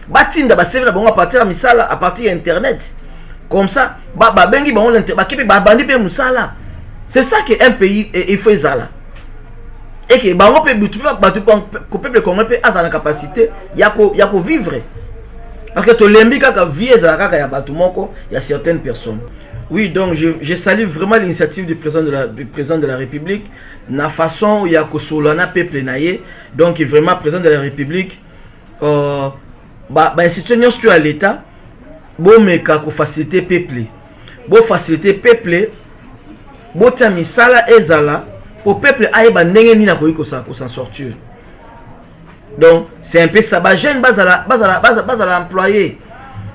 batinda ba CV na bango à partir ya misala à partir ya internet comme ça bengi bango bakipe bandi pe musala. C'est ça que un pays il faut zala. Et que bango pe batu peuple congolais a la capacité ya ko vivre. Parce que to lembi kaka vie za kaka ya batu moko, il y a certaines personnes. Oui, donc je salue vraiment l'initiative du président de la République na façon ya ko solana peuple naie. Donc vraiment président de la République institution sur l'état bon meka ko faciliter peuple. Bon faciliter peuple. Bota misala ezala pour peuple aïba ndenge ni na ko s'en sortir. Donc c'est un peu ça ba jeune bazala employé.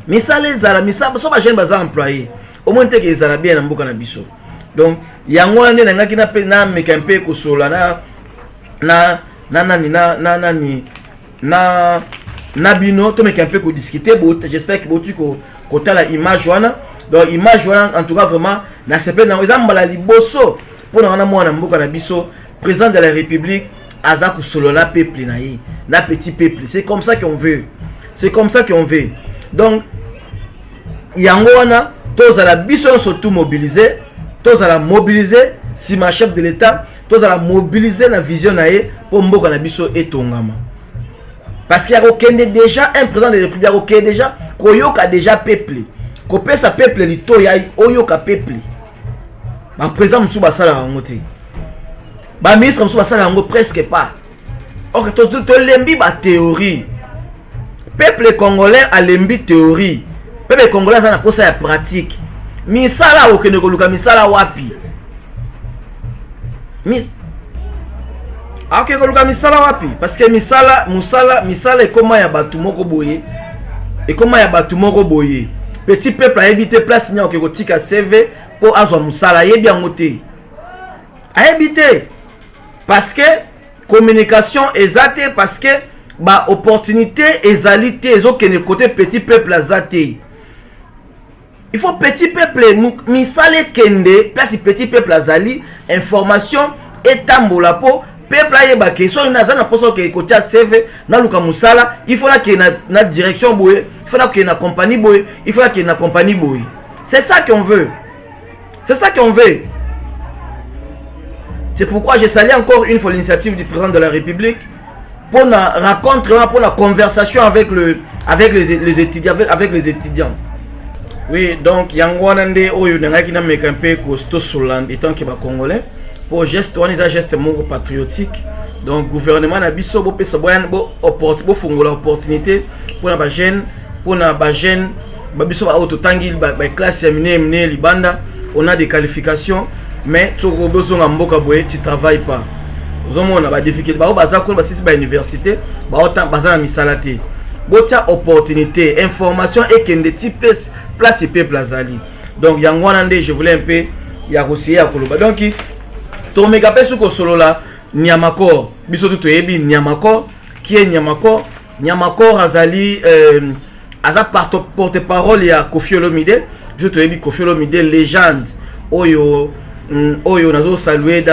Misala ezala misala so ba jeune bazala employé. Au moins te ke ezala bien na mboka na biso. Donc yango ane na ngaki na pe na meka mpe ko sola na bino to meka mpe ko discuter j'espère que botu ko tala image wana. Donc image wana en tout cas vraiment na sepe na ezamba la liboso pour na mwana mboka na biso président de la République aza solo la peuple na petit peuple. C'est comme ça qu'on veut. C'est comme ça qu'on veut. Donc yango wana tozala biso surtout mobiliser, tozala mobiliser si ma chef de l'État, tozala mobiliser la vision nae pour mboka na biso etongama. Parce qu'il y a déjà un président de la République, il y a déjà koyoka déjà peuple. Kopé sa peuple lito ya oyoka peuple. Ba président musu basala ngote. Ba ministre musu basala ngo presque pas. Ok, to lembi ba théorie. Peuple congolais a lembi théorie. Peuple congolais ça na posa ya pratique. Misala okene koluka misala wapi? Ok, koluka misala wapi? Parce que misala e koma ya batu moko boye. Et comment ya batu moko boye. Petit peuple a habité place nya okeko tika CV pour azwa musala yebi angote. A habité parce que communication ezate, parce que ba opportunité ezalité ezokene côté petit peuple azate. Il faut petit peuple misale kende place petit peuple azali information etambola po peuple ayeba ke so inaza na poso ke kotia CV na luka musala, il faut la ke na direction boye, il faut la ke na compagnie boye, il faut la ke na compagnie boye. C'est ça qu'on veut. C'est ça qu'on veut. C'est pourquoi j'ai salué encore une fois l'initiative du président de la République pour la rencontre, pour la conversation avec les étudiants. Oui, donc Yangwanande Oyo Nangakina Mekampe Kosto Soland étant que Congolais pour geste, on est un geste moro patriotique. Donc gouvernement na biso bo pesa boyan bo fungola opportunité pour na ba jeune, ba biso ba autotangi ba classe mine libanda, on a des qualifications mais tu besoin na mboka boye tu travailles pas. Ozomona ba difficulté ba baza ko ba sisi ba université, ba autant baza na misalate. Botia opportunité, information et kende ti place et peuple azali. Donc yangwanande je voulais un peu ya conseiller à Koloba. Donc to megape suko solo la Niamakor. Biso tout yebi Niamakor qui est Niamakor azali aza porte-parole ya Koffi Olomide. Biso to yebi Koffi Olomide légende oyo nazo saluer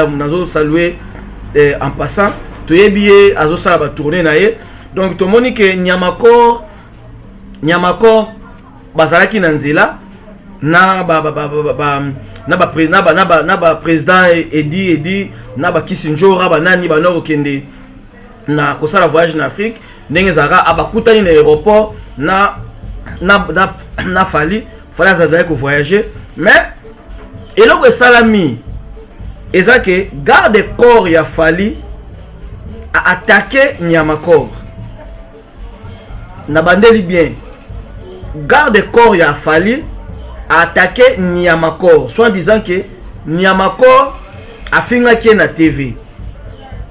en passant to yebi azo sala ba tourner na ye. Donc to moni que Niamakor bazalaki na nzela na président Edi na ba Kisinjora ba nani ba noro kende na kosala voyage en Afrique ndenge zaka abakutani na aéroport na fali azali ko voyager mais eloko salami ezake garde corps ya fali a attaqué Niamakor na bandeli bien. Garde corps ya fali a attaqué Niamakor, soit disant que Niamakor a fini qui na TV.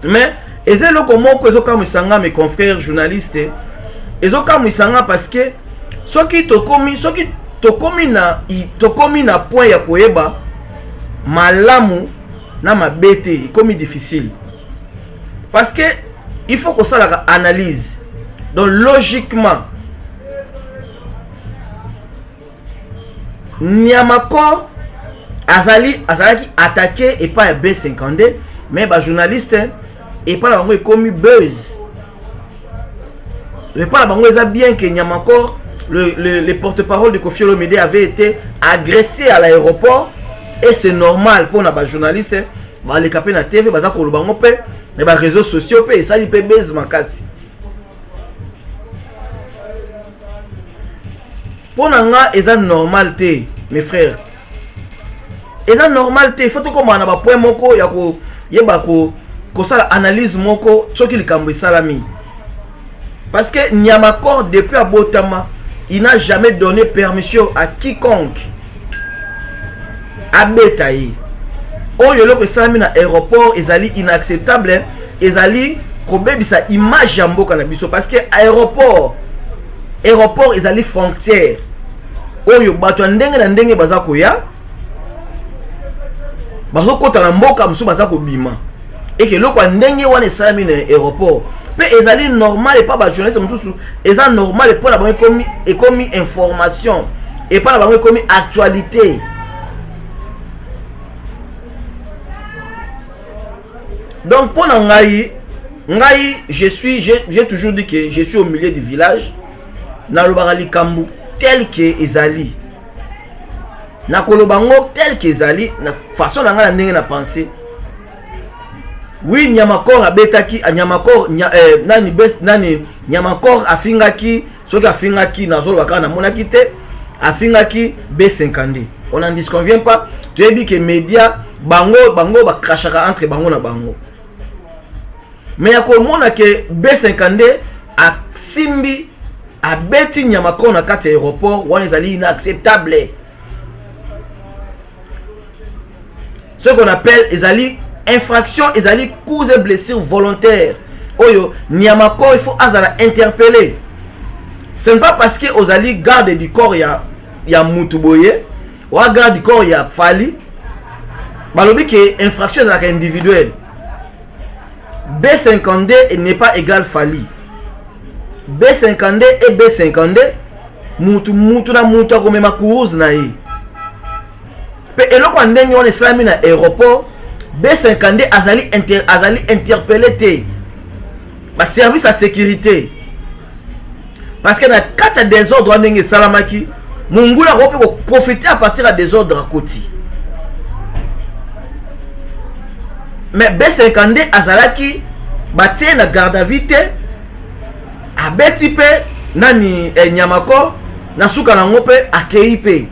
Mais ezelo komoko ezoka musanga mes confrères journalistes, ezoka musanga parce que soki to komi na point ya koyeba malamu na mabete komi difficile. Parce que il faut que ça la analyse. Donc logiquement Niamakor azalaki attaqué et pas B52 mais ba journaliste et pas la bango commis buzz. Et pas la bango ça bien que Niamakor le porte-parole de Koffi Olomide avait été agressé à l'aéroport et c'est normal pour na ba journaliste ba les capé na TV baza ko bango pe et ba réseaux sociaux pe ça li pe buzz makasi. Pour nga eza normalité mes frères. Eza normalité, il faut que on a ba point moko ya ko yeba ko sala analyse moko soki likambo salami. Parce que Niamakor depuis Abotama, il n'a jamais donné permission à quiconque abetayi. Oyo loko salami na aéroport ezali inacceptable, ezali kobebisa image ya mboka na biso parce que aéroport ezali frontière. Oyo bato ndenge na ndenge baza koya bazo kota na mboka musu baza kobima et que loko ndenge wana esalami na aéroport pe ezali normal et pas ba journaliste mususu eza normal et pour la bango ekomi information et pas la bango ekomi actualité. Donc pour Ngai, j'ai toujours dit que je suis au milieu du village. Na lobarali kambu tel que ezali. Na kolobango tel que ezali. Na façon na nga na pensé. Oui, Nyamakor abetaki, Nyamakor nani Nyamakor afingaki, soki afingaki na zolo bakana monaki te, afingaki B50. On n'en disconvient pas. Tu as dit que les médias bango ba crachaka entre bango na bango. Mais ya ko mona que B50 a simbi a beti Nyamakor na kati aéroport wana ezali inacceptable. Ce qu'on appelle ezali infraction, ezali cause et blessure volontaire. Oyo Nyamakor il faut azala interpeller. Ce n'est pas parce que ozali garde du corps ya Mutuboye ou garde du corps ya Fali. Balobi que infraction ezala individuelle. B52 n'est pas égal Fali. B52 et B52 mutu na mutu akomema kuuzi na ye. Pe eloko ndenge on eslami na aéroport B52 azali interpellé te. Ba service à sécurité. Parce que na kati des ordres ndenge salamaki, mungula ko profiter à partir à des ordres à côté. Mais B52 azalaki batie na garde à vue te. Abeti pe nani Nyamakor na suka na ngope akei pe.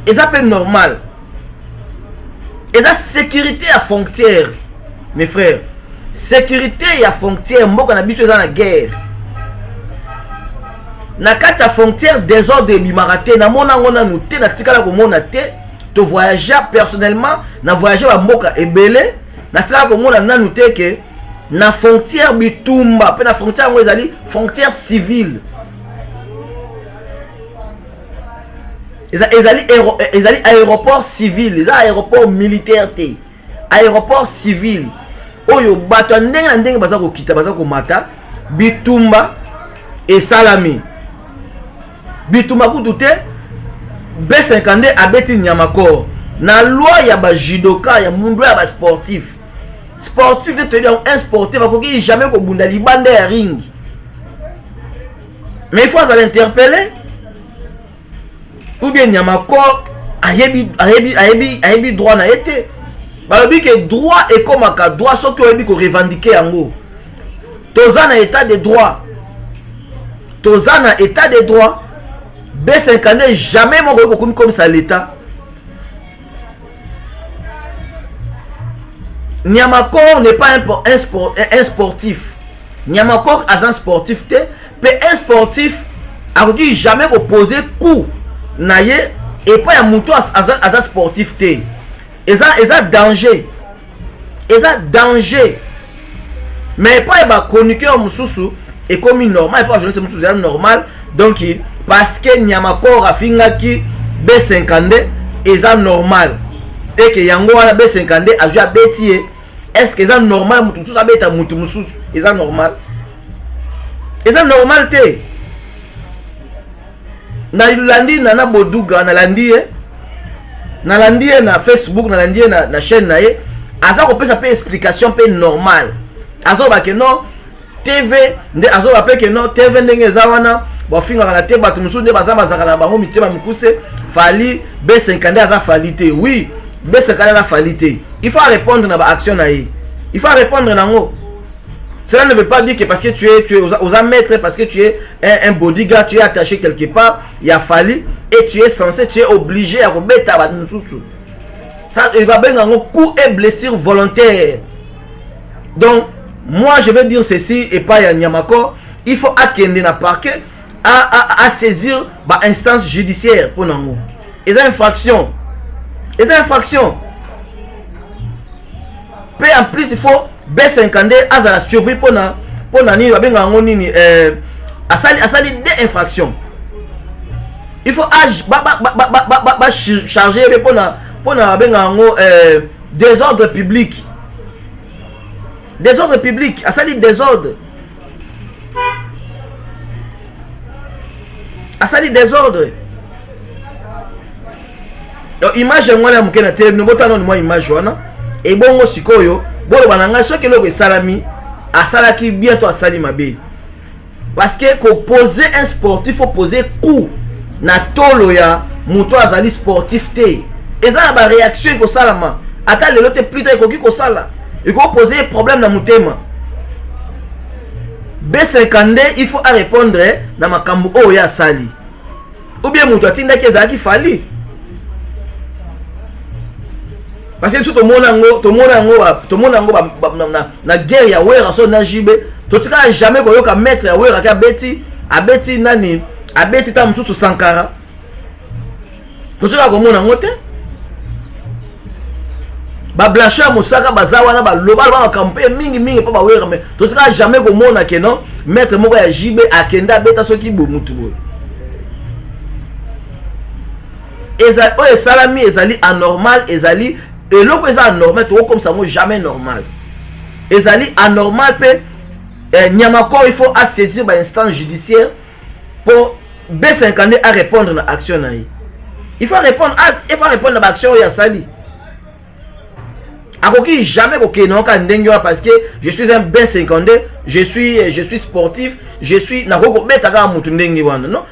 Eza pe normal. Eza sécurité à frontière. Mes frères, sécurité à frontière mboka na biso eza na guerre. Na kati ya frontière désordre bimaraté na mona ngona nous te na tikala ko mona te to voyager personnellement na voyager ba mboka ebele na tikala ko mona na nous te que na frontière bitumba pe na frontière ngo ezali frontière civile. Ezali aéroport civil, ezali aéroport militaire te. Aéroport civil. Oyo bato ndenge na ndenge baza ko kita baza ko mata bitumba et salami. Bitumba kutu te B52 abeti Nyamakor. Na loi ya ba judoka ya mundu ya ba sportif. Sportif de te dire un sportif akoki jamais ko bunda libanda ya ring. Mais il faut l'interpeller. Ou bien Nyamakor ayebi droit na été. Balobi que droit est comme un droit sauf que oyebi ko revendiquer yango. Toza na état de droit. Toza na état de droit. B52 jamais moko comme ça l'état. Nyamakor n'est pas un sportif. Nyamakor est un sportif te, mais un sportif a dit jamais opposer coup naye et pas un mouton à un sportif te. Et ça danger. Et ça danger. Mais pas un chroniqueur mususu et comme normal, pas journaliste mususu normal. Donc parce que Nyamakor a fingaki B52 et ça normal. Et que yango wana B52 a joué à Bétier. Est-ce que c'est normal mutu ça beta mutu mususu? Est ça normal? Est ça normal te? Na landi na boduga na landi na landi na Facebook na landi na chaîne na ye aza ko pesa pe explication pe normal. Azo ba que non TV nde azo ba pe que non TV ndenge za wana bo finga na te batu mususu nde bazama zakana bango mitema mukuse Fali B52 aza Fali te. Oui, B52 aza Fali te. Il faut répondre à l'action. Il faut répondre à l'ango. Cela ne veut pas dire que parce que tu es aux maître, parce que tu es un bodyguard, tu es attaché quelque part, il a fallu, et tu es censé, tu es obligé à remettre ta sous. Ça, il va bien un coup et blessure volontaire. Donc, moi je veux dire ceci, et pas à Nyamakor, il faut attendre na parquet à saisir l'instance judiciaire pour nous. Et ça infraction. Et ça infraction. En plus il faut B52 à la survie pour nani nini asali des infractions. Il faut charger pour désordre public. Désordre public, asali désordre. Asali désordre. Donc image moi la mukena télé, nous botano moi image wana. Et bon sikoyo Bon bananga ce que le salami a salaki bientôt à Salimabe. Parce que pour poser un sportif, il faut poser coup. Na tolo ya muto azali sportif te. Et ça la réaction ko salama. Ata le lote plus tard ko sala. Il faut poser problème na mutema. B50 il faut répondre na makambo o ya sali. Ou bien muto atinda ki ezali fali. Parce que tout le monde na guerre ya wera so na jibe. Tout ça jamais ko yoka mettre ya wera ka beti nani abeti ta mususu Sankara. Tout ça ko mona ngote. Ba Blanchard Moussaka bazawa na ba loba ba campé mingi pa ba wera mais tout ça jamais ko mona ke non mettre moko ya jibe akenda beta soki bo mutu bo. Ezali o salami ezali anormal ezali et l'autre est anormal, tout comme ça, moi jamais normal. Ezali anormal, Niamako, il faut saisir l'instance judiciaire pour B50 à répondre à l'action. Il faut répondre à l'action de Sali. Akoki jamais parce que je suis un B50, je suis sportif, je suis non,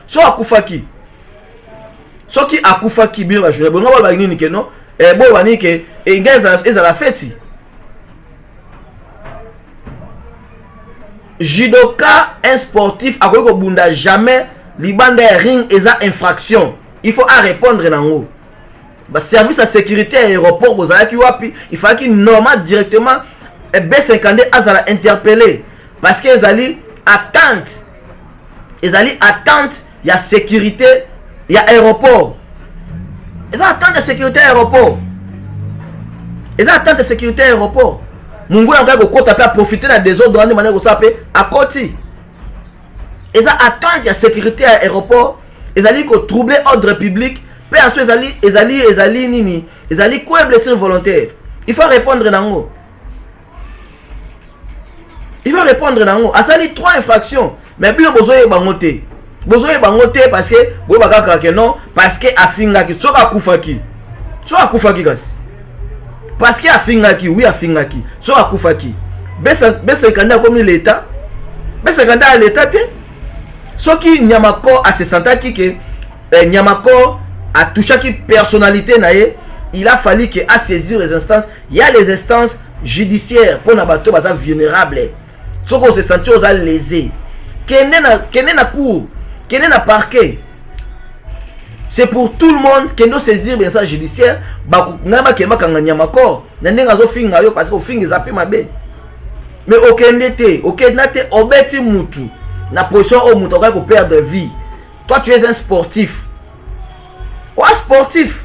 so akufaki. So ki akufaki bien la journée, bon ba nini ke non. Et bon, on dit que les gars, ils ont la fête. Judoka, un sportif, à quoi qu'on n'a jamais, les bandes de ring, ils ont infraction. Il faut répondre dans l'eau. Le service de sécurité à l'aéroport, il faut qu'il normal directement, B50 a interpellé. Parce qu'ils allaient attendre. Ils allaient attendre, il y a sécurité, il y a aéroport. Ils attendent la sécurité à l'aéroport. Ils attendent la sécurité à l'aéroport. Mungu n'a pas profiter de la désordre de manière à côté. Ils attendent la sécurité à l'aéroport. Ils allaient troubler l'ordre public. Puis ensuite, ils allaient quoi blessure volontaire. Il faut répondre dans l'eau. Il faut répondre dans l'eau. À ça, il y a 3 infractions. Mais puis, besoin de bangoter. Besoin de bangoter parce que non, parce que afingaki so akufaki kasi parce que afingaki oui afingaki so akufaki B50 comme l'état B50 à l'état te soki Niamako a se sentaki que Niamako a touché qui personnalité naie, il a fallu que à saisir les instances, il y a les instances judiciaires pour na bato baza vulnérable soko on se sentir aux lésés kene na cour kene na parquet. C'est pour tout le monde qui doit saisir bien ça judiciaire. Naba kema kanga Niamako na ndenga zo finga yo parce que finga zapi mabe. Mais aucun n'était, aucun n'était obeti mutu na position au mutu ko perdre vie. Toi tu es un sportif. Quoi sportif?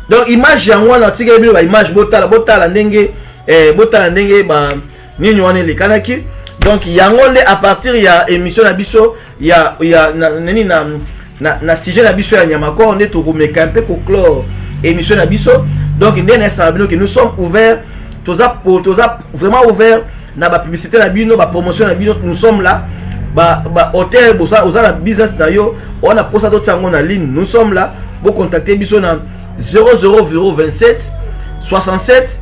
Donc image yango na tika bi ba image botala ndenge ba nini wana le kanaki. Donc yango à partir ya émission na biso ya nani na sujet na biso ya Niamako on est au mekampe ko clore émission na biso. Donc ndene sabino que nous sommes ouverts toza vraiment ouverts na ba publicité na bino ba promotion na bino. Nous sommes là ba hôtel bosa oza na business na yo on a posé d'autres sango na ligne. Nous sommes là pour contacter biso na 00027 67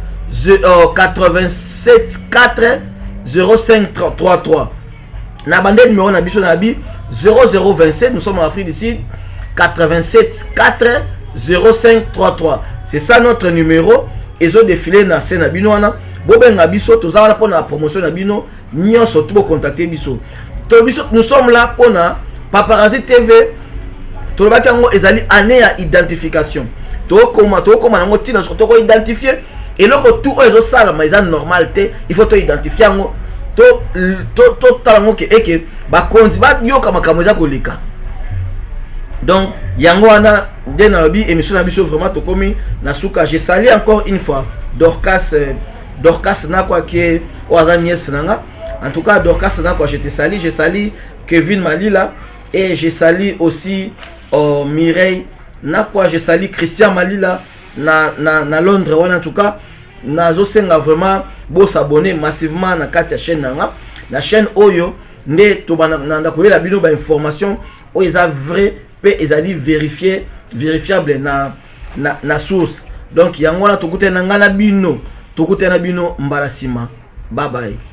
87 4 0533. Na bande numéro na biso na bi 0027. Nous sommes en Afrique du Sud 87 4 0533. C'est ça notre numéro. Ils ont défilé na scène na bino wana. Bobenga biso tozala pour la promotion na bino. Nyo surtout pour contacter biso. Nous sommes là pour na Paparazzi TV. Tolobaki yango ezali année ya identification. Tokoma nango tina surtout ko identifier. Et là, tout est salama, c'est normal, il faut identifier ngo to talango ke eke ba konzi ba yoka makamoza koleka. Donc yango wana de na lobi émission na biso vraiment to komi na suka. Je salue encore une fois Dorcas na kwa ke wazanies nanga. En tout cas Dorcas na kwa je salue Kevin Malila et je salue aussi Mireille na kwa je salue Christian Malila na Londres wana. En tout cas nazo senga vraiment bo s'abonner massivement na kati ya chaîne nanga na chaîne oyo nde to bana na ko la bino ba information o eza vrai pe ezali vérifier vérifiable na source. Donc yango na tokute na ngana bino, tokute na bino mbarasima. Bye bye.